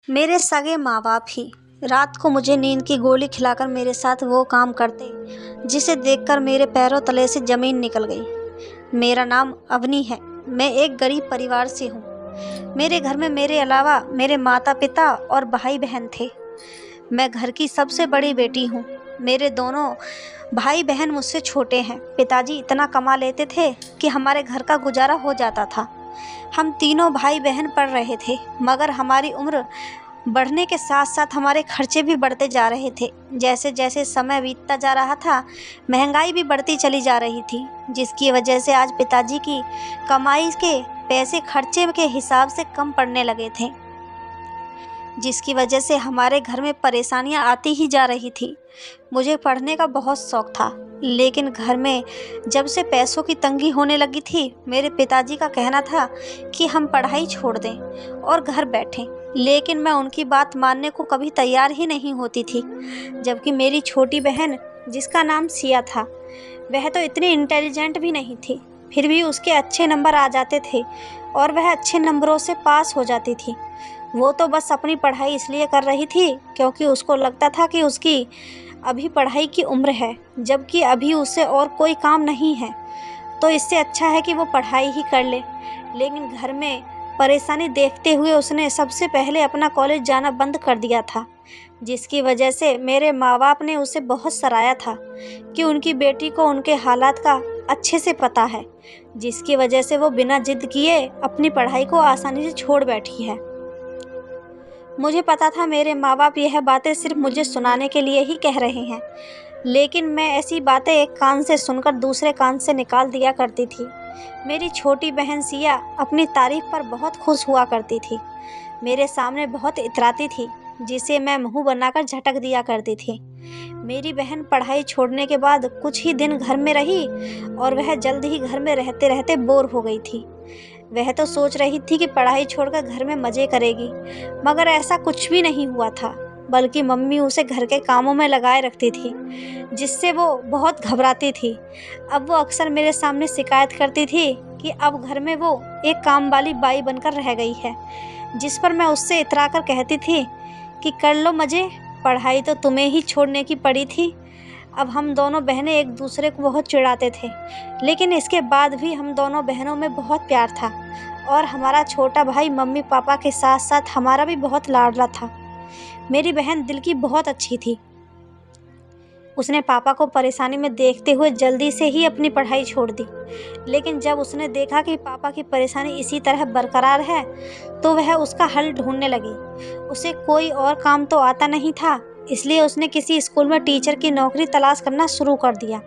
मेरे सगे माँ-बाप ही रात को मुझे नींद की गोली खिलाकर मेरे साथ वो काम करते जिसे देखकर मेरे पैरों तले से ज़मीन निकल गई। मेरा नाम अवनी है। मैं एक गरीब परिवार से हूँ। मेरे घर में मेरे अलावा मेरे माता-पिता और भाई-बहन थे। मैं घर की सबसे बड़ी बेटी हूँ। मेरे दोनों भाई-बहन मुझसे छोटे हैं। पिताजी इतना कमा लेते थे कि हमारे घर का गुजारा हो जाता था। हम तीनों भाई-बहन पढ़ रहे थे, मगर हमारी उम्र बढ़ने के साथ-साथ हमारे खर्चे भी बढ़ते जा रहे थे। जैसे-जैसे समय बीतता जा रहा था, महंगाई भी बढ़ती चली जा रही थी, जिसकी वजह से आज पिताजी की कमाई के पैसे खर्चे के हिसाब से कम पड़ने लगे थे, जिसकी वजह से हमारे घर में परेशानियां आती ही जा रही थी। मुझे पढ़ने का बहुत शौक था, लेकिन घर में जब से पैसों की तंगी होने लगी थी, मेरे पिताजी का कहना था कि हम पढ़ाई छोड़ दें और घर बैठें, लेकिन मैं उनकी बात मानने को कभी तैयार ही नहीं होती थी। जबकि मेरी छोटी बहन, जिसका नाम सिया था, वह तो इतनी इंटेलिजेंट भी नहीं थी, फिर भी उसके अच्छे नंबर आ जाते थे और वह अच्छे नंबरों से पास हो जाती थी। वो तो बस अपनी पढ़ाई इसलिए कर रही थी क्योंकि उसको लगता था कि उसकी अभी पढ़ाई की उम्र है, जबकि अभी उसे और कोई काम नहीं है, तो इससे अच्छा है कि वो पढ़ाई ही कर ले। लेकिन घर में परेशानी देखते हुए उसने सबसे पहले अपना कॉलेज जाना बंद कर दिया था, जिसकी वजह से मेरे माँ बाप ने उसे बहुत सराहा था कि उनकी बेटी को उनके हालात का अच्छे से पता है, जिसकी वजह से वो बिना जिद किए अपनी पढ़ाई को आसानी से छोड़ बैठी है। मुझे पता था मेरे माँ बाप यह बातें सिर्फ मुझे सुनाने के लिए ही कह रहे हैं, लेकिन मैं ऐसी बातें एक कान से सुनकर दूसरे कान से निकाल दिया करती थी। मेरी छोटी बहन सिया अपनी तारीफ पर बहुत खुश हुआ करती थी, मेरे सामने बहुत इतराती थी, जिसे मैं मुंह बनाकर झटक दिया करती थी। मेरी बहन पढ़ाई छोड़ने के बाद कुछ ही दिन घर में रही और वह जल्द ही घर में रहते रहते बोर हो गई थी। वह तो सोच रही थी कि पढ़ाई छोड़कर घर में मज़े करेगी, मगर ऐसा कुछ भी नहीं हुआ था, बल्कि मम्मी उसे घर के कामों में लगाए रखती थी, जिससे वो बहुत घबराती थी। अब वो अक्सर मेरे सामने शिकायत करती थी कि अब घर में वो एक काम वाली बाई बनकर रह गई है, जिस पर मैं उससे इतराकर कहती थी कि कर लो मज़े, पढ़ाई तो तुम्हें ही छोड़ने की पड़ी थी। अब हम दोनों बहनें एक दूसरे को बहुत चिढ़ाते थे, लेकिन इसके बाद भी हम दोनों बहनों में बहुत प्यार था और हमारा छोटा भाई मम्मी पापा के साथ साथ हमारा भी बहुत लाडला था। मेरी बहन दिल की बहुत अच्छी थी। उसने पापा को परेशानी में देखते हुए जल्दी से ही अपनी पढ़ाई छोड़ दी, लेकिन जब उसने देखा कि पापा की परेशानी इसी तरह बरकरार है, तो वह उसका हल ढूंढने लगी। उसे कोई और काम तो आता नहीं था, इसलिए उसने किसी स्कूल में टीचर की नौकरी तलाश करना शुरू कर दिया,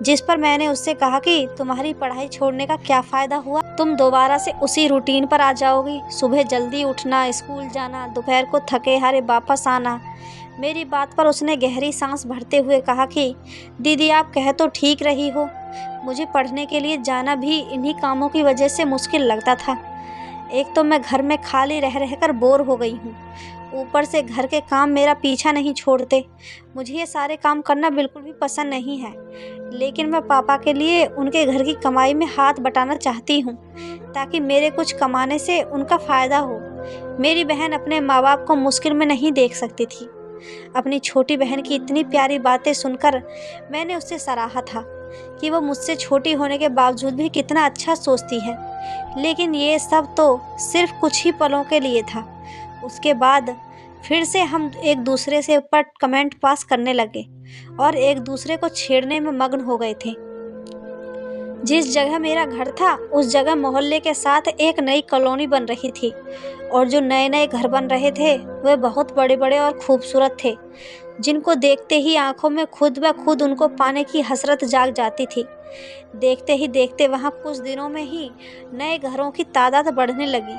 जिस पर मैंने उससे कहा कि तुम्हारी पढ़ाई छोड़ने का क्या फ़ायदा हुआ, तुम दोबारा से उसी रूटीन पर आ जाओगी, सुबह जल्दी उठना, स्कूल जाना, दोपहर को थके हारे वापस आना। मेरी बात पर उसने गहरी सांस भरते हुए कहा कि दीदी आप कह तो ठीक रही हो, मुझे पढ़ने के लिए जाना भी इन्हीं कामों की वजह से मुश्किल लगता था। एक तो मैं घर में खाली रह रहकर बोर हो गई हूँ, ऊपर से घर के काम मेरा पीछा नहीं छोड़ते। मुझे ये सारे काम करना बिल्कुल भी पसंद नहीं है, लेकिन मैं पापा के लिए उनके घर की कमाई में हाथ बटाना चाहती हूँ, ताकि मेरे कुछ कमाने से उनका फ़ायदा हो। मेरी बहन अपने माँ बाप को मुश्किल में नहीं देख सकती थी। अपनी छोटी बहन की इतनी प्यारी बातें सुनकर मैंने उससे सराहा था कि वो मुझसे छोटी होने के बावजूद भी कितना अच्छा सोचती है, लेकिन ये सब तो सिर्फ कुछ ही पलों के लिए था। उसके बाद फिर से हम एक दूसरे से ऊपर कमेंट पास करने लगे और एक दूसरे को छेड़ने में मग्न हो गए थे। जिस जगह मेरा घर था, उस जगह मोहल्ले के साथ एक नई कॉलोनी बन रही थी और जो नए नए घर बन रहे थे वे बहुत बड़े बड़े और खूबसूरत थे, जिनको देखते ही आंखों में खुद ब खुद उनको पाने की हसरत जाग जाती थी। देखते ही देखते वहाँ कुछ दिनों में ही नए घरों की तादाद बढ़ने लगी।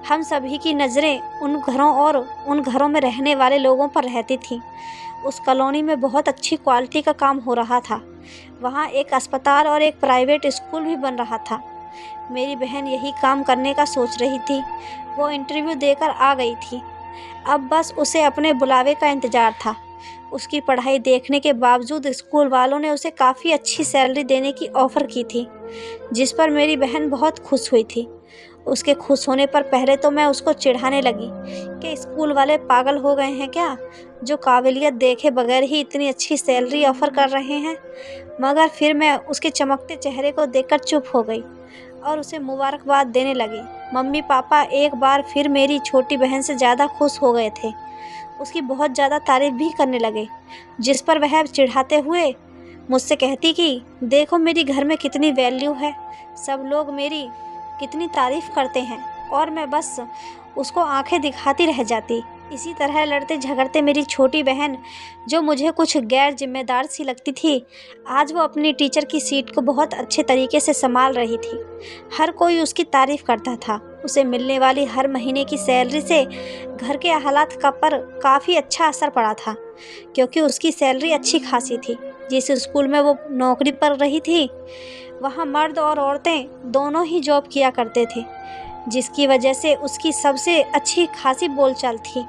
हम सभी की नज़रें उन घरों और उन घरों में रहने वाले लोगों पर रहती थी। उस कॉलोनी में बहुत अच्छी क्वालिटी का काम हो रहा था। वहाँ एक अस्पताल और एक प्राइवेट स्कूल भी बन रहा था। मेरी बहन यही काम करने का सोच रही थी। वो इंटरव्यू देकर आ गई थी। अब बस उसे अपने बुलावे का इंतज़ार था। उसकी पढ़ाई देखने के बावजूद स्कूल वालों ने उसे काफ़ी अच्छी सैलरी देने की ऑफ़र की थी, जिस पर मेरी बहन बहुत खुश हुई थी। उसके खुश होने पर पहले तो मैं उसको चिढ़ाने लगी कि स्कूल वाले पागल हो गए हैं क्या, जो काबिलियत देखे बगैर ही इतनी अच्छी सैलरी ऑफ़र कर रहे हैं। मगर फिर मैं उसके चमकते चेहरे को देखकर चुप हो गई और उसे मुबारकबाद देने लगी। मम्मी पापा एक बार फिर मेरी छोटी बहन से ज़्यादा खुश हो गए थे। उसकी बहुत ज़्यादा तारीफ़ भी करने लगे, जिस पर वह चिढ़ाते हुए मुझसे कहती कि देखो मेरी घर में कितनी वैल्यू है, सब लोग मेरी कितनी तारीफ़ करते हैं और मैं बस उसको आंखें दिखाती रह जाती। इसी तरह लड़ते झगड़ते मेरी छोटी बहन, जो मुझे कुछ गैर जिम्मेदार सी लगती थी, आज वो अपनी टीचर की सीट को बहुत अच्छे तरीके से संभाल रही थी। हर कोई उसकी तारीफ़ करता था। उसे मिलने वाली हर महीने की सैलरी से घर के हालात का पर काफ़ी अच्छा असर पड़ा था, क्योंकि उसकी सैलरी अच्छी खासी थी। जिस स्कूल में वो नौकरी पर रही थी, वहाँ मर्द और औरतें दोनों ही जॉब किया करते थे, जिसकी वजह से उसकी सबसे अच्छी खासी बोलचाल थी।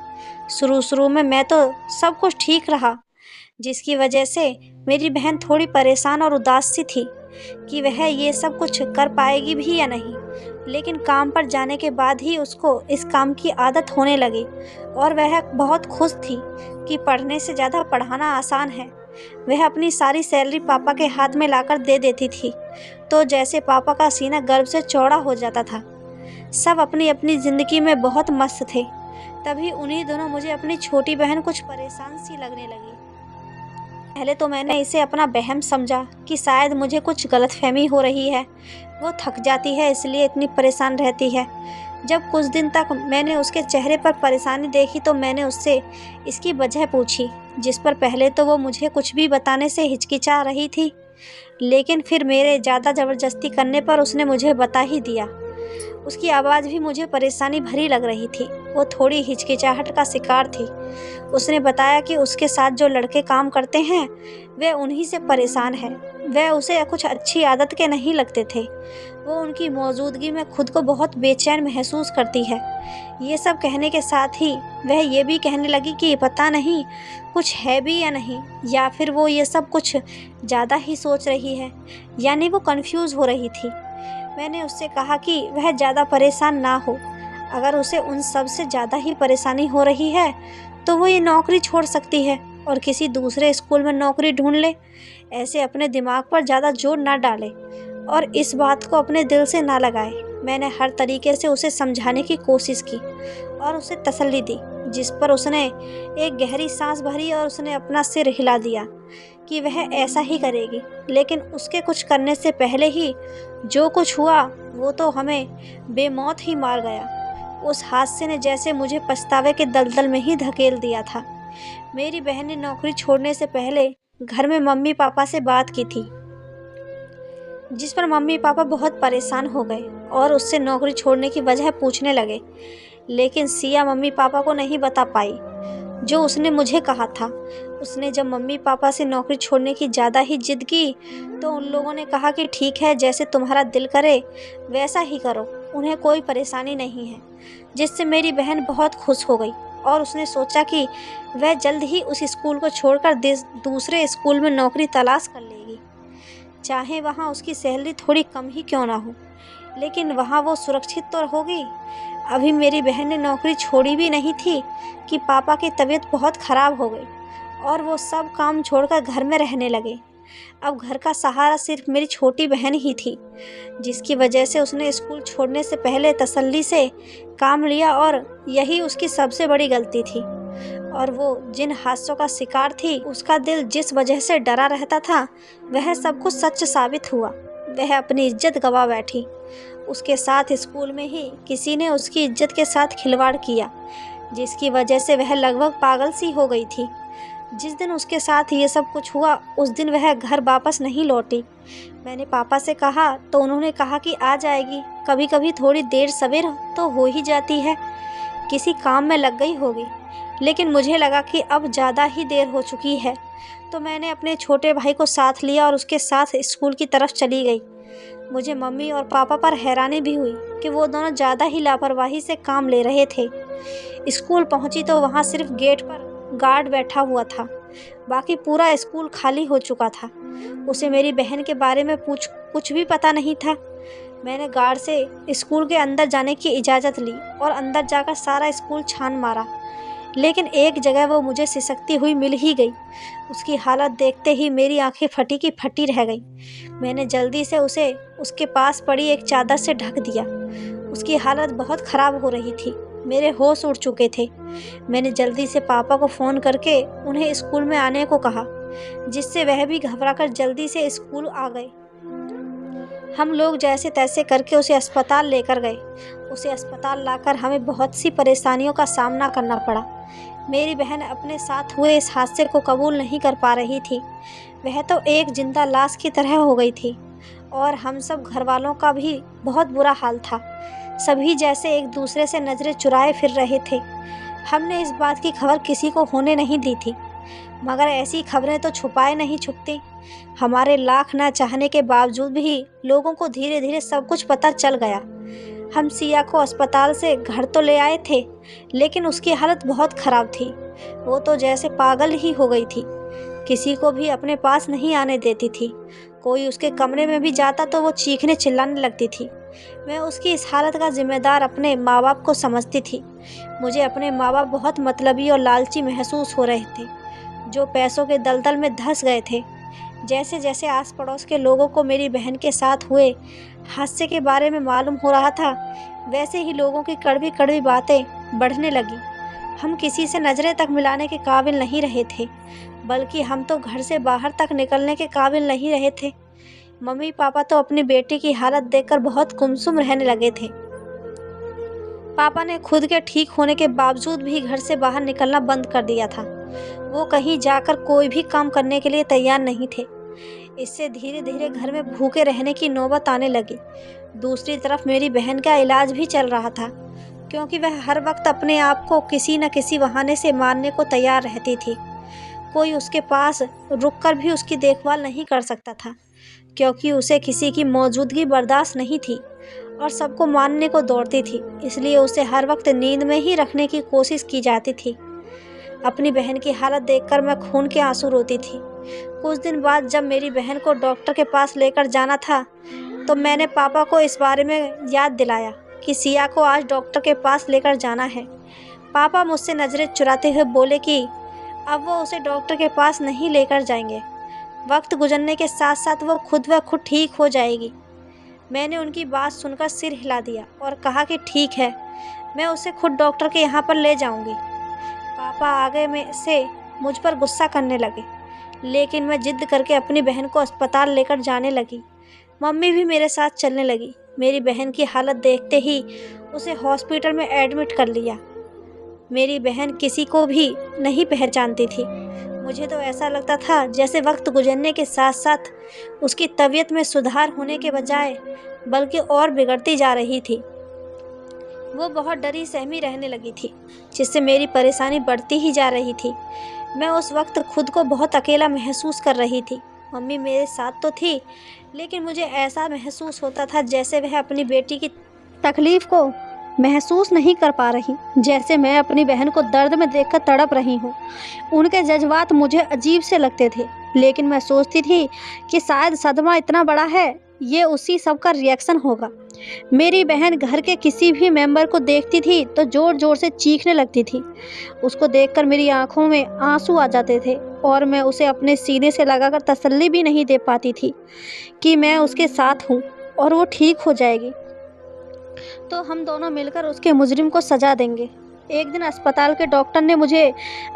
शुरू में मैं तो सब कुछ ठीक रहा, जिसकी वजह से मेरी बहन थोड़ी परेशान और उदास सी थी कि वह ये सब कुछ कर पाएगी भी या नहीं। लेकिन काम पर जाने के बाद ही उसको इस काम की आदत होने लगी और वह बहुत खुश थी कि पढ़ने से ज़्यादा पढ़ाना आसान है। वह अपनी सारी सैलरी पापा के हाथ में लाकर दे देती थी, तो जैसे पापा का सीना गर्व से चौड़ा हो जाता था। सब अपनी अपनी ज़िंदगी में बहुत मस्त थे। तभी उन्हीं दिनों मुझे अपनी छोटी बहन कुछ परेशान सी लगने लगी। पहले तो मैंने इसे अपना वहम समझा कि शायद मुझे कुछ गलतफहमी हो रही है, वो थक जाती है इसलिए इतनी परेशान रहती है। जब कुछ दिन तक मैंने उसके चेहरे पर परेशानी देखी तो मैंने उससे इसकी वजह पूछी, जिस पर पहले तो वो मुझे कुछ भी बताने से हिचकिचा रही थी, लेकिन फिर मेरे ज़्यादा ज़बरदस्ती करने पर उसने मुझे बता ही दिया। उसकी आवाज़ भी मुझे परेशानी भरी लग रही थी। वो थोड़ी हिचकिचाहट का शिकार थी। उसने बताया कि उसके साथ जो लड़के काम करते हैं वे उन्हीं से परेशान हैं। वह उसे कुछ अच्छी आदत के नहीं लगते थे। वो उनकी मौजूदगी में खुद को बहुत बेचैन महसूस करती है। ये सब कहने के साथ ही वह ये भी कहने लगी कि पता नहीं कुछ है भी या नहीं, या फिर वो ये सब कुछ ज़्यादा ही सोच रही है, यानी वो कंफ्यूज हो रही थी। मैंने उससे कहा कि वह ज़्यादा परेशान ना हो। अगर उसे उन सब से ज़्यादा ही परेशानी हो रही है तो वो ये नौकरी छोड़ सकती है और किसी दूसरे स्कूल में नौकरी ढूंढ ले। ऐसे अपने दिमाग पर ज़्यादा जोर ना डाले और इस बात को अपने दिल से ना लगाए। मैंने हर तरीके से उसे समझाने की कोशिश की और उसे तसल्ली दी, जिस पर उसने एक गहरी सांस भरी और उसने अपना सिर हिला दिया कि वह ऐसा ही करेगी। लेकिन उसके कुछ करने से पहले ही जो कुछ हुआ वो तो हमें बेमौत ही मार गया। उस हादसे ने जैसे मुझे पछतावे के दलदल में ही धकेल दिया था। मेरी बहन ने नौकरी छोड़ने से पहले घर में मम्मी पापा से बात की थी, जिस पर मम्मी पापा बहुत परेशान हो गए और उससे नौकरी छोड़ने की वजह पूछने लगे। लेकिन सिया मम्मी पापा को नहीं बता पाई जो उसने मुझे कहा था। उसने जब मम्मी पापा से नौकरी छोड़ने की ज़्यादा ही जिद की तो उन लोगों ने कहा कि ठीक है, जैसे तुम्हारा दिल करे वैसा ही करो, उन्हें कोई परेशानी नहीं है। जिससे मेरी बहन बहुत खुश हो गई और उसने सोचा कि वह जल्द ही उस स्कूल को छोड़कर दूसरे स्कूल में नौकरी तलाश कर लेगी, चाहे वहाँ उसकी सैलरी थोड़ी कम ही क्यों ना हो, लेकिन वहाँ वो सुरक्षित तो होगी। अभी मेरी बहन ने नौकरी छोड़ी भी नहीं थी कि पापा की तबीयत बहुत ख़राब हो गई और वो सब काम छोड़कर घर में रहने लगे। अब घर का सहारा सिर्फ मेरी छोटी बहन ही थी, जिसकी वजह से उसने स्कूल छोड़ने से पहले तसल्ली से काम लिया और यही उसकी सबसे बड़ी गलती थी। और वो जिन हादसों का शिकार थी, उसका दिल जिस वजह से डरा रहता था, वह सब कुछ सच साबित हुआ। वह अपनी इज्जत गंवा बैठी। उसके साथ स्कूल में ही किसी ने उसकी इज्जत के साथ खिलवाड़ किया, जिसकी वजह से वह लगभग पागल सी हो गई थी। जिस दिन उसके साथ ये सब कुछ हुआ उस दिन वह घर वापस नहीं लौटी। मैंने पापा से कहा तो उन्होंने कहा कि आ जाएगी, कभी कभी थोड़ी देर सवेर तो हो ही जाती है, किसी काम में लग गई होगी। लेकिन मुझे लगा कि अब ज़्यादा ही देर हो चुकी है, तो मैंने अपने छोटे भाई को साथ लिया और उसके साथ स्कूल की तरफ चली गई। मुझे मम्मी और पापा पर हैरानी भी हुई कि वो दोनों ज़्यादा ही लापरवाही से काम ले रहे थे। स्कूल पहुंची तो वहाँ सिर्फ गेट पर गार्ड बैठा हुआ था, बाकी पूरा स्कूल खाली हो चुका था। उसे मेरी बहन के बारे में कुछ भी पता नहीं था। मैंने गार्ड से स्कूल के अंदर जाने की इजाज़त ली और अंदर जाकर सारा स्कूल छान मारा, लेकिन एक जगह वो मुझे सिसकती हुई मिल ही गई। उसकी हालत देखते ही मेरी आंखें फटी की फटी रह गईं। मैंने जल्दी से उसे उसके पास पड़ी एक चादर से ढक दिया। उसकी हालत बहुत ख़राब हो रही थी, मेरे होश उड़ चुके थे। मैंने जल्दी से पापा को फ़ोन करके उन्हें स्कूल में आने को कहा, जिससे वह भी घबराकर जल्दी से स्कूल आ गए। हम लोग जैसे तैसे करके उसे अस्पताल लेकर गए। उसे अस्पताल लाकर हमें बहुत सी परेशानियों का सामना करना पड़ा। मेरी बहन अपने साथ हुए इस हादसे को कबूल नहीं कर पा रही थी। वह तो एक जिंदा लाश की तरह हो गई थी और हम सब घर वालों का भी बहुत बुरा हाल था। सभी जैसे एक दूसरे से नज़रें चुराए फिर रहे थे। हमने इस बात की खबर किसी को होने नहीं दी थी, मगर ऐसी खबरें तो छुपाए नहीं छुपती। हमारे लाख ना चाहने के बावजूद भी लोगों को धीरे धीरे सब कुछ पता चल गया। हम सिया को अस्पताल से घर तो ले आए थे, लेकिन उसकी हालत बहुत ख़राब थी। वो तो जैसे पागल ही हो गई थी, किसी को भी अपने पास नहीं आने देती थी। कोई उसके कमरे में भी जाता तो वो चीखने चिल्लाने लगती थी। मैं उसकी इस हालत का जिम्मेदार अपने माँ बाप को समझती थी। मुझे अपने माँ बाप बहुत मतलबी और लालची महसूस हो रहे थे, जो पैसों के दलदल में धंस गए थे। जैसे जैसे आस पड़ोस के लोगों को मेरी बहन के साथ हुए हादसे के बारे में मालूम हो रहा था, वैसे ही लोगों की कड़वी कड़वी बातें बढ़ने लगी। हम किसी से नज़रें तक मिलाने के काबिल नहीं रहे थे, बल्कि हम तो घर से बाहर तक निकलने के काबिल नहीं रहे थे। मम्मी पापा तो अपनी बेटी की हालत देखकर बहुत गुमसुम रहने लगे थे। पापा ने खुद के ठीक होने के बावजूद भी घर से बाहर निकलना बंद कर दिया था। वो कहीं जाकर कोई भी काम करने के लिए तैयार नहीं थे। इससे धीरे धीरे घर में भूखे रहने की नौबत आने लगी। दूसरी तरफ मेरी बहन का इलाज भी चल रहा था, क्योंकि वह हर वक्त अपने आप को किसी न किसी बहाने से मारने को तैयार रहती थी। कोई उसके पास रुककर भी उसकी देखभाल नहीं कर सकता था, क्योंकि उसे किसी की मौजूदगी बर्दाश्त नहीं थी और सबको मारने को दौड़ती थी। इसलिए उसे हर वक्त नींद में ही रखने की कोशिश की जाती थी। अपनी बहन की हालत देखकर मैं खून के आंसू रोती थी। कुछ दिन बाद जब मेरी बहन को डॉक्टर के पास लेकर जाना था, तो मैंने पापा को इस बारे में याद दिलाया कि सिया को आज डॉक्टर के पास लेकर जाना है। पापा मुझसे नज़रें चुराते हुए बोले कि अब वो उसे डॉक्टर के पास नहीं लेकर जाएंगे। वक्त गुजरने के साथ साथ वो खुद ब खुद ठीक हो जाएगी। मैंने उनकी बात सुनकर सिर हिला दिया और कहा कि ठीक है, मैं उसे खुद डॉक्टर के यहाँ पर ले जाऊँगी। पापा आगे में से मुझ पर गुस्सा करने लगे, लेकिन मैं जिद करके अपनी बहन को अस्पताल लेकर जाने लगी। मम्मी भी मेरे साथ चलने लगी। मेरी बहन की हालत देखते ही उसे हॉस्पिटल में एडमिट कर लिया। मेरी बहन किसी को भी नहीं पहचानती थी। मुझे तो ऐसा लगता था जैसे वक्त गुजरने के साथ साथ उसकी तबीयत में सुधार होने के बजाय बल्कि और बिगड़ती जा रही थी। वो बहुत डरी सहमी रहने लगी थी, जिससे मेरी परेशानी बढ़ती ही जा रही थी। मैं उस वक्त खुद को बहुत अकेला महसूस कर रही थी। मम्मी मेरे साथ तो थी, लेकिन मुझे ऐसा महसूस होता था जैसे वह अपनी बेटी की तकलीफ़ को महसूस नहीं कर पा रही, जैसे मैं अपनी बहन को दर्द में देखकर तड़प रही हूँ। उनके जज्बात मुझे अजीब से लगते थे, लेकिन मैं सोचती थी कि शायद सदमा इतना बड़ा है, ये उसी सब का रिएक्शन होगा। मेरी बहन घर के किसी भी मेंबर को देखती थी तो ज़ोर ज़ोर से चीखने लगती थी। उसको देखकर मेरी आंखों में आंसू आ जाते थे और मैं उसे अपने सीने से लगाकर तसल्ली भी नहीं दे पाती थी कि मैं उसके साथ हूँ और वो ठीक हो जाएगी, तो हम दोनों मिलकर उसके मुजरिम को सजा देंगे। एक दिन अस्पताल के डॉक्टर ने मुझे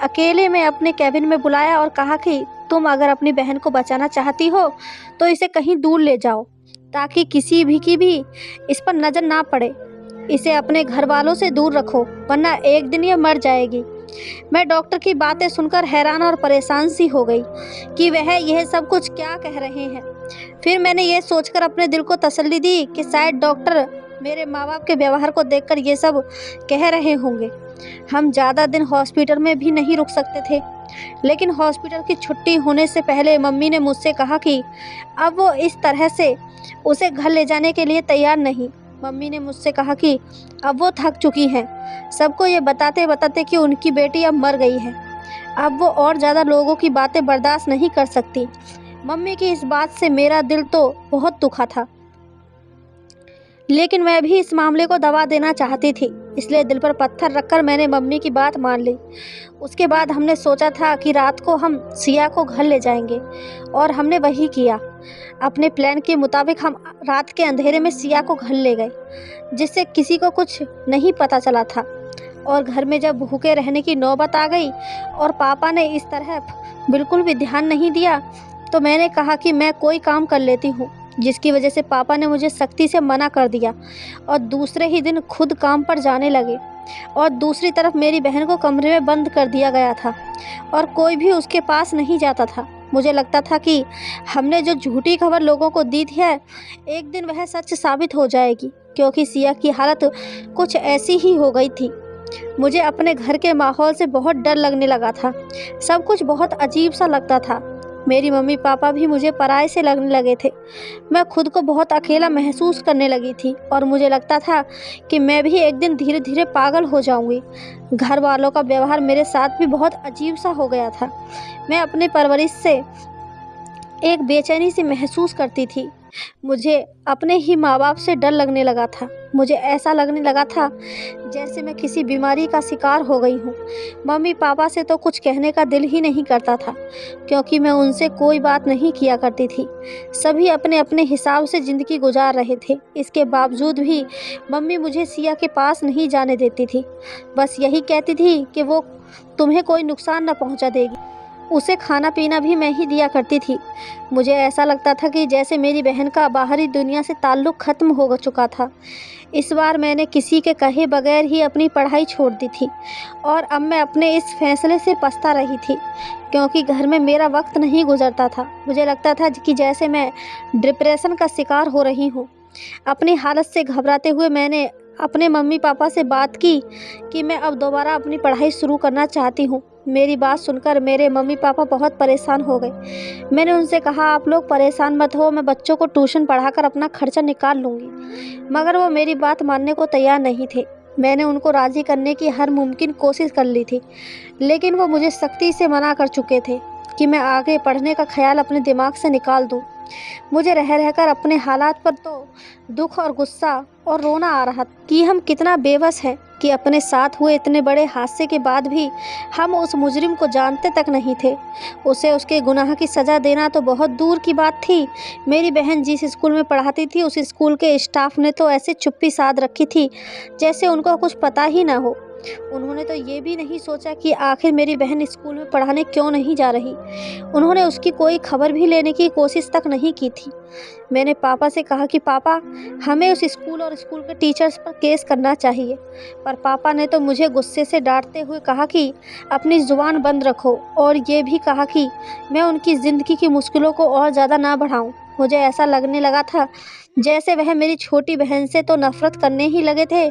अकेले में अपने कैबिन में बुलाया और कहा कि तुम अगर अपनी बहन को बचाना चाहती हो तो इसे कहीं दूर ले जाओ, ताकि किसी भी की भी इस पर नज़र ना पड़े। इसे अपने घर वालों से दूर रखो, वरना एक दिन ये मर जाएगी। मैं डॉक्टर की बातें सुनकर हैरान और परेशान सी हो गई कि वह यह सब कुछ क्या कह रहे हैं। फिर मैंने ये सोचकर अपने दिल को तसल्ली दी कि शायद डॉक्टर मेरे माँ बाप के व्यवहार को देखकर ये सब कह रहे होंगे। हम ज़्यादा दिन हॉस्पिटल में भी नहीं रुक सकते थे, लेकिन हॉस्पिटल की छुट्टी होने से पहले मम्मी ने मुझसे कहा कि अब वो इस तरह से उसे घर ले जाने के लिए तैयार नहीं। मम्मी ने मुझसे कहा कि अब वो थक चुकी हैं, सबको ये बताते बताते कि उनकी बेटी अब मर गई है। अब वो और ज़्यादा लोगों की बातें बर्दाश्त नहीं कर सकती। मम्मी की इस बात से मेरा दिल तो बहुत दुखा था। लेकिन मैं भी इस मामले को दबा देना चाहती थी, इसलिए दिल पर पत्थर रखकर मैंने मम्मी की बात मान ली। उसके बाद हमने सोचा था कि रात को हम सिया को घर ले जाएंगे और हमने वही किया। अपने प्लान के मुताबिक हम रात के अंधेरे में सिया को घर ले गए, जिससे किसी को कुछ नहीं पता चला था। और घर में जब भूखे रहने की नौबत आ गई और पापा ने इस तरह बिल्कुल भी ध्यान नहीं दिया, तो मैंने कहा कि मैं कोई काम कर लेती हूँ, जिसकी वजह से पापा ने मुझे सख्ती से मना कर दिया और दूसरे ही दिन खुद काम पर जाने लगे। और दूसरी तरफ मेरी बहन को कमरे में बंद कर दिया गया था और कोई भी उसके पास नहीं जाता था। मुझे लगता था कि हमने जो झूठी खबर लोगों को दी थी है, एक दिन वह सच साबित हो जाएगी, क्योंकि सिया की हालत कुछ ऐसी ही हो गई थी। मुझे अपने घर के माहौल से बहुत डर लगने लगा था। सब कुछ बहुत अजीब सा लगता था। मेरी मम्मी पापा भी मुझे पराये से लगने लगे थे। मैं खुद को बहुत अकेला महसूस करने लगी थी और मुझे लगता था कि मैं भी एक दिन धीरे धीरे पागल हो जाऊंगी। घर वालों का व्यवहार मेरे साथ भी बहुत अजीब सा हो गया था। मैं अपने परवरिश से एक बेचैनी सी महसूस करती थी। मुझे अपने ही माँ बाप से डर लगने लगा था। मुझे ऐसा लगने लगा था जैसे मैं किसी बीमारी का शिकार हो गई हूँ। मम्मी पापा से तो कुछ कहने का दिल ही नहीं करता था, क्योंकि मैं उनसे कोई बात नहीं किया करती थी। सभी अपने अपने हिसाब से ज़िंदगी गुजार रहे थे। इसके बावजूद भी मम्मी मुझे सिया के पास नहीं जाने देती थी। बस यही कहती थी कि वो तुम्हें कोई नुकसान न पहुँचा देगी। उसे खाना पीना भी मैं ही दिया करती थी। मुझे ऐसा लगता था कि जैसे मेरी बहन का बाहरी दुनिया से ताल्लुक़ ख़त्म हो चुका था। इस बार मैंने किसी के कहे बगैर ही अपनी पढ़ाई छोड़ दी थी और अब मैं अपने इस फैसले से पछता रही थी, क्योंकि घर में मेरा वक्त नहीं गुजरता था। मुझे लगता था कि जैसे मैं डिप्रेशन का शिकार हो रही हूँ। अपनी हालत से घबराते हुए मैंने अपने मम्मी पापा से बात की कि मैं अब दोबारा अपनी पढ़ाई शुरू करना चाहती हूँ। मेरी बात सुनकर मेरे मम्मी पापा बहुत परेशान हो गए। मैंने उनसे कहा, आप लोग परेशान मत हो, मैं बच्चों को ट्यूशन पढ़ाकर अपना खर्चा निकाल लूँगी। मगर वो मेरी बात मानने को तैयार नहीं थे। मैंने उनको राज़ी करने की हर मुमकिन कोशिश कर ली थी, लेकिन वो मुझे सख्ती से मना कर चुके थे कि मैं आगे पढ़ने का ख्याल अपने दिमाग से निकाल दूँ। मुझे रह रहकर अपने हालात पर तो दुख और गुस्सा और रोना आ रहा था कि हम कितना बेबस हैं कि अपने साथ हुए इतने बड़े हादसे के बाद भी हम उस मुजरिम को जानते तक नहीं थे। उसे उसके गुनाह की सज़ा देना तो बहुत दूर की बात थी। मेरी बहन जिस स्कूल में पढ़ाती थी, उस स्कूल के स्टाफ ने तो ऐसे चुप्पी साध रखी थी जैसे उनको कुछ पता ही ना हो। उन्होंने तो ये भी नहीं सोचा कि आखिर मेरी बहन स्कूल में पढ़ाने क्यों नहीं जा रही। उन्होंने उसकी कोई खबर भी लेने की कोशिश तक नहीं की थी। मैंने पापा से कहा कि पापा, हमें उस स्कूल और स्कूल के टीचर्स पर केस करना चाहिए, पर पापा ने तो मुझे गुस्से से डांटते हुए कहा कि अपनी ज़ुबान बंद रखो और ये भी कहा कि मैं उनकी ज़िंदगी की मुश्किलों को और ज़्यादा ना बढ़ाऊँ। मुझे ऐसा लगने लगा था जैसे वह मेरी छोटी बहन से तो नफ़रत करने ही लगे थे,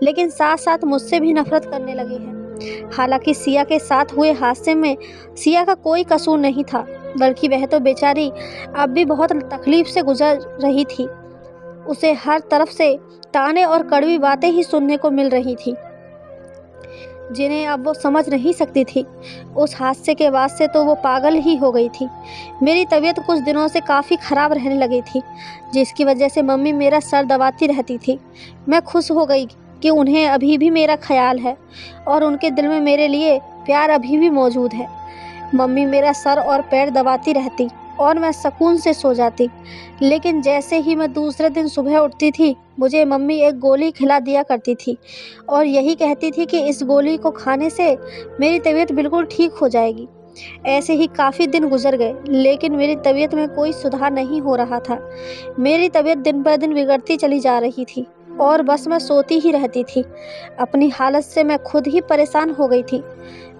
लेकिन साथ साथ मुझसे भी नफ़रत करने लगे हैं। हालांकि सिया के साथ हुए हादसे में सिया का कोई कसूर नहीं था, बल्कि वह तो बेचारी अब भी बहुत तकलीफ़ से गुजर रही थी। उसे हर तरफ से ताने और कड़वी बातें ही सुनने को मिल रही थी, जिन्हें अब वो समझ नहीं सकती थी। उस हादसे के बाद से तो वो पागल ही हो गई थी। मेरी तबीयत कुछ दिनों से काफ़ी ख़राब रहने लगी थी, जिसकी वजह से मम्मी मेरा सर दबाती रहती थी। मैं खुश हो गई कि उन्हें अभी भी मेरा ख्याल है और उनके दिल में मेरे लिए प्यार अभी भी मौजूद है। मम्मी मेरा सर और पैर दबाती रहती और मैं सुकून से सो जाती। लेकिन जैसे ही मैं दूसरे दिन सुबह उठती थी, मुझे मम्मी एक गोली खिला दिया करती थी और यही कहती थी कि इस गोली को खाने से मेरी तबीयत बिल्कुल ठीक हो जाएगी। ऐसे ही काफ़ी दिन गुजर गए, लेकिन मेरी तबीयत में कोई सुधार नहीं हो रहा था। मेरी तबीयत दिन ब दिन बिगड़ती चली जा रही थी और बस मैं सोती ही रहती थी। अपनी हालत से मैं खुद ही परेशान हो गई थी।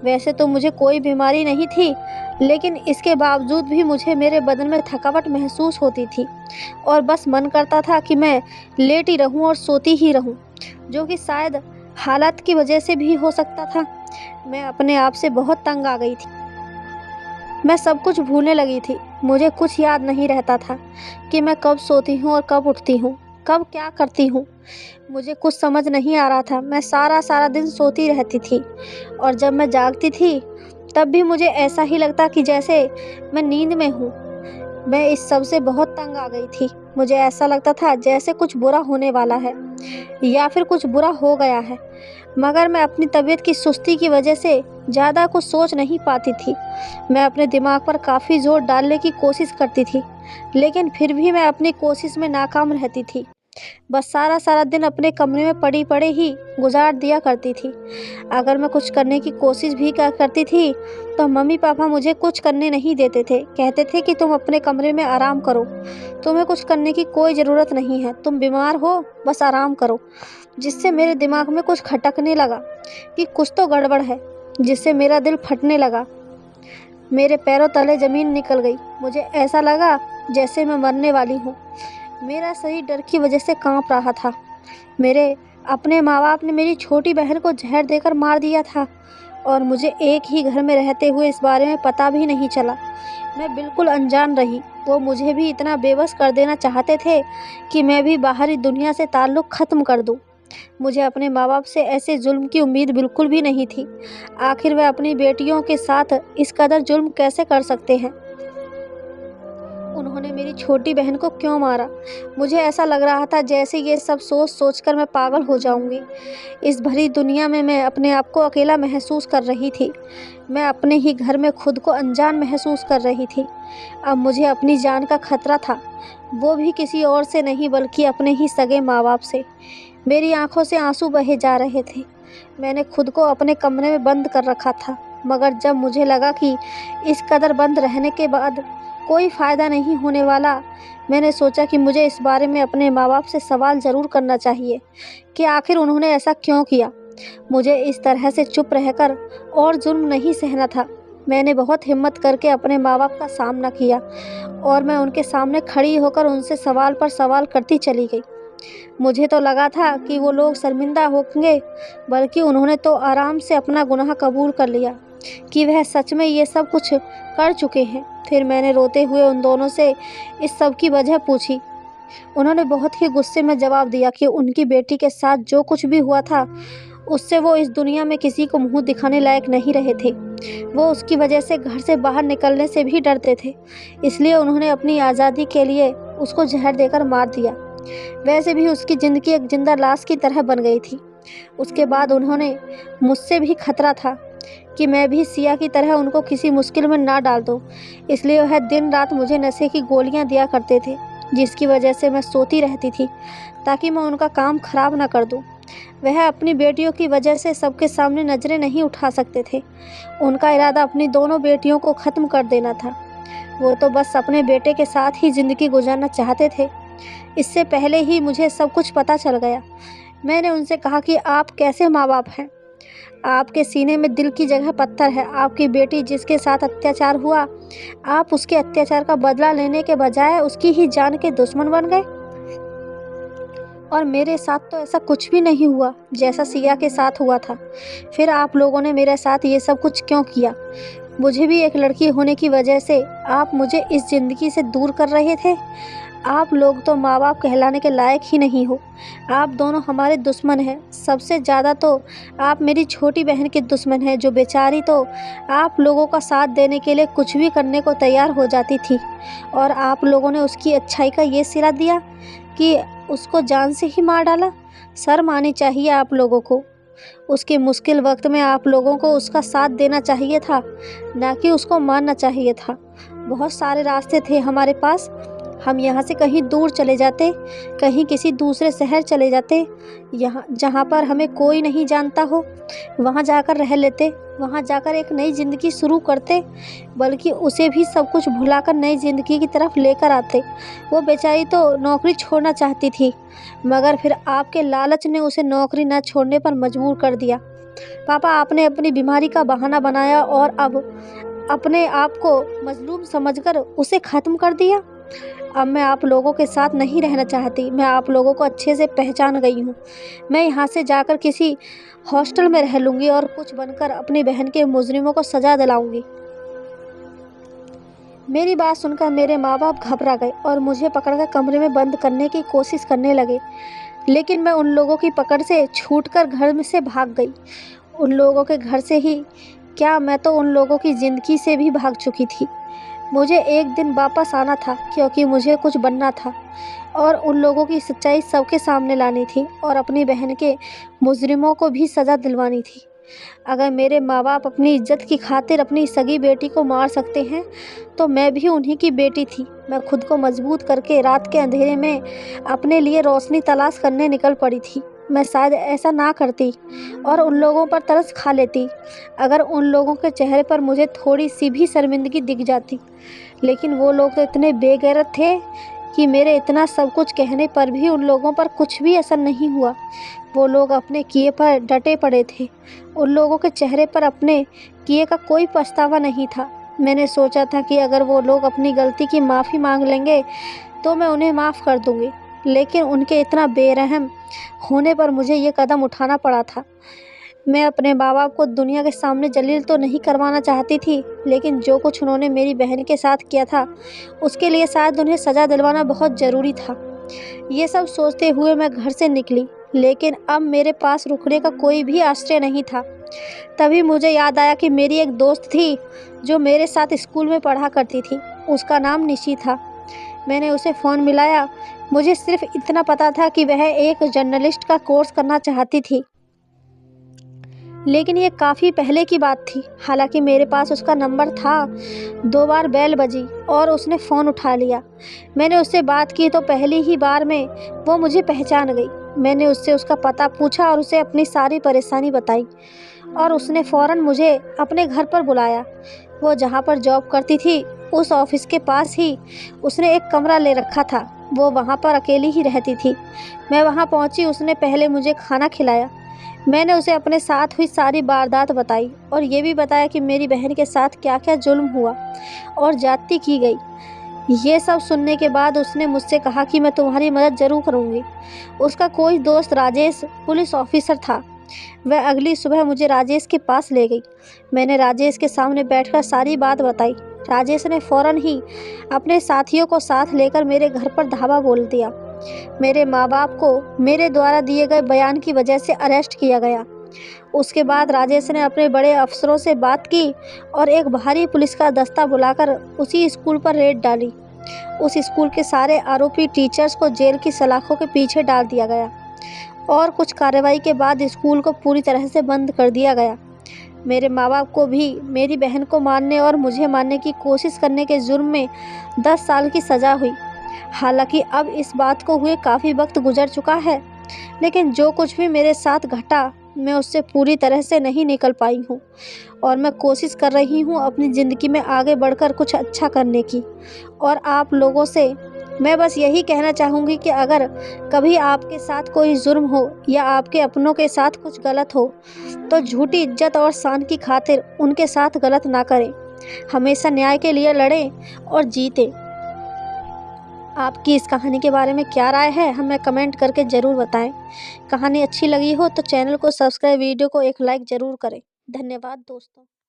वैसे तो मुझे कोई बीमारी नहीं थी, लेकिन इसके बावजूद भी मुझे मेरे बदन में थकावट महसूस होती थी और बस मन करता था कि मैं लेटी रहूं और सोती ही रहूं, जो कि शायद हालात की वजह से भी हो सकता था। मैं अपने आप से बहुत तंग आ गई थी। मैं सब कुछ भूलने लगी थी। मुझे कुछ याद नहीं रहता था कि मैं कब सोती हूँ और कब उठती हूँ, कब क्या करती हूँ। मुझे कुछ समझ नहीं आ रहा था। मैं सारा दिन सोती रहती थी और जब मैं जागती थी तब भी मुझे ऐसा ही लगता कि जैसे मैं नींद में हूँ। मैं इस सब से बहुत तंग आ गई थी। मुझे ऐसा लगता था जैसे कुछ बुरा होने वाला है या फिर कुछ बुरा हो गया है, मगर मैं अपनी तबीयत की सुस्ती की वजह से ज़्यादा कुछ सोच नहीं पाती थी। मैं अपने दिमाग पर काफ़ी ज़ोर डालने की कोशिश करती थी, लेकिन फिर भी मैं अपनी कोशिश में नाकाम रहती थी। बस सारा सारा दिन अपने कमरे में पड़ी पड़े ही गुजार दिया करती थी। अगर मैं कुछ करने की कोशिश भी करती थी तो मम्मी पापा मुझे कुछ करने नहीं देते थे। कहते थे कि तुम अपने कमरे में आराम करो, तुम्हें कुछ करने की कोई ज़रूरत नहीं है, तुम बीमार हो, बस आराम करो। जिससे मेरे दिमाग में कुछ खटकने लगा कि कुछ तो गड़बड़ है, जिससे मेरा दिल फटने लगा। मेरे पैरों तले ज़मीन निकल गई। मुझे ऐसा लगा जैसे मैं मरने वाली हूँ। मेरा शरीर डर की वजह से कांप रहा था। मेरे अपने माँ बाप ने मेरी छोटी बहन को जहर देकर मार दिया था और मुझे एक ही घर में रहते हुए इस बारे में पता भी नहीं चला। मैं बिल्कुल अनजान रही। वो मुझे भी इतना बेबस कर देना चाहते थे कि मैं भी बाहरी दुनिया से ताल्लुक़ ख़त्म कर दूँ। मुझे अपने माँ बाप से ऐसे जुल्म की उम्मीद बिल्कुल भी नहीं थी। आखिर वह अपनी बेटियों के साथ इस कदर जुल्म कैसे कर सकते हैं? उन्होंने मेरी छोटी बहन को क्यों मारा? मुझे ऐसा लग रहा था जैसे ये सब सोच सोच कर मैं पागल हो जाऊंगी। इस भरी दुनिया में मैं अपने आप को अकेला महसूस कर रही थी। मैं अपने ही घर में खुद को अनजान महसूस कर रही थी। अब मुझे अपनी जान का खतरा था, वो भी किसी और से नहीं बल्कि अपने ही सगे माँ बाप से। मेरी आंखों से आंसू बहे जा रहे थे। मैंने खुद को अपने कमरे में बंद कर रखा था, मगर जब मुझे लगा कि इस कदर बंद रहने के बाद कोई फ़ायदा नहीं होने वाला, मैंने सोचा कि मुझे इस बारे में अपने माँ बाप से सवाल ज़रूर करना चाहिए कि आखिर उन्होंने ऐसा क्यों किया। मुझे इस तरह से चुप रहकर और जुल्म नहीं सहना था। मैंने बहुत हिम्मत करके अपने माँ बाप का सामना किया और मैं उनके सामने खड़ी होकर उनसे सवाल पर सवाल करती चली गई। मुझे तो लगा था कि वो लोग शर्मिंदा होंगे, बल्कि उन्होंने तो आराम से अपना गुनाह कबूल कर लिया कि वह सच में ये सब कुछ कर चुके हैं। फिर मैंने रोते हुए उन दोनों से इस सब की वजह पूछी। उन्होंने बहुत ही गुस्से में जवाब दिया कि उनकी बेटी के साथ जो कुछ भी हुआ था, उससे वो इस दुनिया में किसी को मुंह दिखाने लायक नहीं रहे थे। वो उसकी वजह से घर से बाहर निकलने से भी डरते थे, इसलिए उन्होंने अपनी आज़ादी के लिए उसको जहर देकर मार दिया। वैसे भी उसकी ज़िंदगी एक जिंदा लाश की तरह बन गई थी। उसके बाद उन्होंने मुझसे भी खतरा था कि मैं भी सिया की तरह उनको किसी मुश्किल में ना डाल दूं, इसलिए वह दिन रात मुझे नशे की गोलियां दिया करते थे, जिसकी वजह से मैं सोती रहती थी ताकि मैं उनका काम खराब ना कर दूं। वह अपनी बेटियों की वजह से सबके सामने नजरें नहीं उठा सकते थे। उनका इरादा अपनी दोनों बेटियों को ख़त्म कर देना था। वो तो बस अपने बेटे के साथ ही ज़िंदगी गुजारना चाहते थे। इससे पहले ही मुझे सब कुछ पता चल गया। मैंने उनसे कहा कि आप कैसे माँ बाप हैं? आपके सीने में दिल की जगह पत्थर है। आपकी बेटी जिसके साथ अत्याचार हुआ, आप उसके अत्याचार का बदला लेने के बजाय उसकी ही जान के दुश्मन बन गए। और मेरे साथ तो ऐसा कुछ भी नहीं हुआ जैसा सिया के साथ हुआ था। फिर आप लोगों ने मेरे साथ ये सब कुछ क्यों किया? मुझे भी एक लड़की होने की वजह से आप मुझे इस ज़िंदगी से दूर कर रहे थे। आप लोग तो माँ बाप कहलाने के लायक ही नहीं हो। आप दोनों हमारे दुश्मन हैं। सबसे ज़्यादा तो आप मेरी छोटी बहन की दुश्मन हैं, जो बेचारी तो आप लोगों का साथ देने के लिए कुछ भी करने को तैयार हो जाती थी। और आप लोगों ने उसकी अच्छाई का ये सिला दिया कि उसको जान से ही मार डाला। शर्म आनी चाहिए आप लोगों को। उसके मुश्किल वक्त में आप लोगों को उसका साथ देना चाहिए था, ना कि उसको मारना चाहिए था। बहुत सारे रास्ते थे हमारे पास। हम यहाँ से कहीं दूर चले जाते, कहीं किसी दूसरे शहर चले जाते, यहाँ जहाँ पर हमें कोई नहीं जानता हो, वहाँ जाकर रह लेते, वहाँ जाकर एक नई ज़िंदगी शुरू करते, बल्कि उसे भी सब कुछ भुलाकर नई ज़िंदगी की तरफ लेकर आते। वो बेचारी तो नौकरी छोड़ना चाहती थी, मगर फिर आपके लालच ने उसे नौकरी न छोड़ने पर मजबूर कर दिया। पापा, आपने अपनी बीमारी का बहाना बनाया और अब अपने आप को मजलूम समझकर उसे ख़त्म कर दिया। अब मैं आप लोगों के साथ नहीं रहना चाहती। मैं आप लोगों को अच्छे से पहचान गई हूँ। मैं यहाँ से जाकर किसी हॉस्टल में रह लूँगी और कुछ बनकर अपनी बहन के मुजरिमों को सज़ा दिलाऊँगी। मेरी बात सुनकर मेरे माँ बाप घबरा गए और मुझे पकड़कर कमरे में बंद करने की कोशिश करने लगे, लेकिन मैं उन लोगों की पकड़ से छूटकर घर में से भाग गई। उन लोगों के घर से ही क्या, मैं तो उन लोगों की ज़िंदगी से भी भाग चुकी थी। मुझे एक दिन वापस आना था क्योंकि मुझे कुछ बनना था और उन लोगों की सच्चाई सबके सामने लानी थी और अपनी बहन के मुजरिमों को भी सज़ा दिलवानी थी। अगर मेरे माँ-बाप अपनी इज़्ज़त की खातिर अपनी सगी बेटी को मार सकते हैं, तो मैं भी उन्हीं की बेटी थी। मैं खुद को मजबूत करके रात के अंधेरे में अपने लिए रोशनी तलाश करने निकल पड़ी थी। मैं शायद ऐसा ना करती और उन लोगों पर तरस खा लेती, अगर उन लोगों के चेहरे पर मुझे थोड़ी-सी भी शर्मिंदगी दिख जाती। लेकिन वो लोग तो इतने बेगैरत थे कि मेरे इतना सब कुछ कहने पर भी उन लोगों पर कुछ भी असर नहीं हुआ। वो लोग अपने किए पर डटे पड़े थे। उन लोगों के चेहरे पर अपने किए का कोई पछतावा नहीं था। मैंने सोचा था कि अगर वो लोग अपनी गलती की माफ़ी मांग लेंगे तो मैं उन्हें माफ़ कर दूंगी, लेकिन उनके इतना बेरहम होने पर मुझे ये कदम उठाना पड़ा था। मैं अपने माँ-बाप को दुनिया के सामने जलील तो नहीं करवाना चाहती थी, लेकिन जो कुछ उन्होंने मेरी बहन के साथ किया था, उसके लिए शायद उन्हें सज़ा दिलवाना बहुत ज़रूरी था। ये सब सोचते हुए मैं घर से निकली, लेकिन अब मेरे पास रुकने का कोई भी आश्रय नहीं था। तभी मुझे याद आया कि मेरी एक दोस्त थी, जो मेरे साथ स्कूल में पढ़ा करती थी। उसका नाम निशी था। मैंने उसे फ़ोन मिलाया। मुझे सिर्फ़ इतना पता था कि वह एक जर्नलिस्ट का कोर्स करना चाहती थी। लेकिन ये काफ़ी पहले की बात थी। हालांकि मेरे पास उसका नंबर था। 2 बार बेल बजी और उसने फ़ोन उठा लिया। मैंने उससे बात की तो पहली ही बार में वो मुझे पहचान गई। मैंने उससे उसका पता पूछा और उसे अपनी सारी परेशानी बताई और उसने फ़ौरन मुझे अपने घर पर बुलाया। वो जहाँ पर जॉब करती थी, उस ऑफ़िस के पास ही उसने एक कमरा ले रखा था। वो वहाँ पर अकेली ही रहती थी। मैं वहाँ पहुँची। उसने पहले मुझे खाना खिलाया। मैंने उसे अपने साथ हुई सारी वारदात बताई और ये भी बताया कि मेरी बहन के साथ क्या-क्या जुल्म हुआ और ज़्यादती की गई। ये सब सुनने के बाद उसने मुझसे कहा कि मैं तुम्हारी मदद ज़रूर करूँगी। उसका कोई दोस्त राजेश पुलिस ऑफिसर था। वह अगली सुबह मुझे राजेश के पास ले गई। मैंने राजेश के सामने बैठकर सारी बात बताई। राजेश ने फ़ौरन ही अपने साथियों को साथ लेकर मेरे घर पर धावा बोल दिया। मेरे माँ-बाप को मेरे द्वारा दिए गए बयान की वजह से अरेस्ट किया गया। उसके बाद राजेश ने अपने बड़े अफसरों से बात की और एक भारी पुलिस का दस्ता बुलाकर उसी स्कूल पर रेड डाली। उस स्कूल के सारे आरोपी टीचर्स को जेल की सलाखों के पीछे डाल दिया गया और कुछ कार्रवाई के बाद स्कूल को पूरी तरह से बंद कर दिया गया। मेरे माँ-बाप को भी मेरी बहन को मारने और मुझे मारने की कोशिश करने के जुर्म में 10 साल की सज़ा हुई। हालांकि अब इस बात को हुए काफ़ी वक्त गुजर चुका है, लेकिन जो कुछ भी मेरे साथ घटा, मैं उससे पूरी तरह से नहीं निकल पाई हूँ और मैं कोशिश कर रही हूँ अपनी ज़िंदगी में आगे बढ़कर कुछ अच्छा करने की। और आप लोगों से मैं बस यही कहना चाहूँगी कि अगर कभी आपके साथ कोई जुर्म हो या आपके अपनों के साथ कुछ गलत हो, तो झूठी इज्जत और शान की खातिर उनके साथ गलत ना करें। हमेशा न्याय के लिए लड़ें और जीतें। आपकी इस कहानी के बारे में क्या राय है, हमें कमेंट करके ज़रूर बताएं। कहानी अच्छी लगी हो तो चैनल को सब्सक्राइब, वीडियो को एक लाइक ज़रूर करें। धन्यवाद दोस्तों।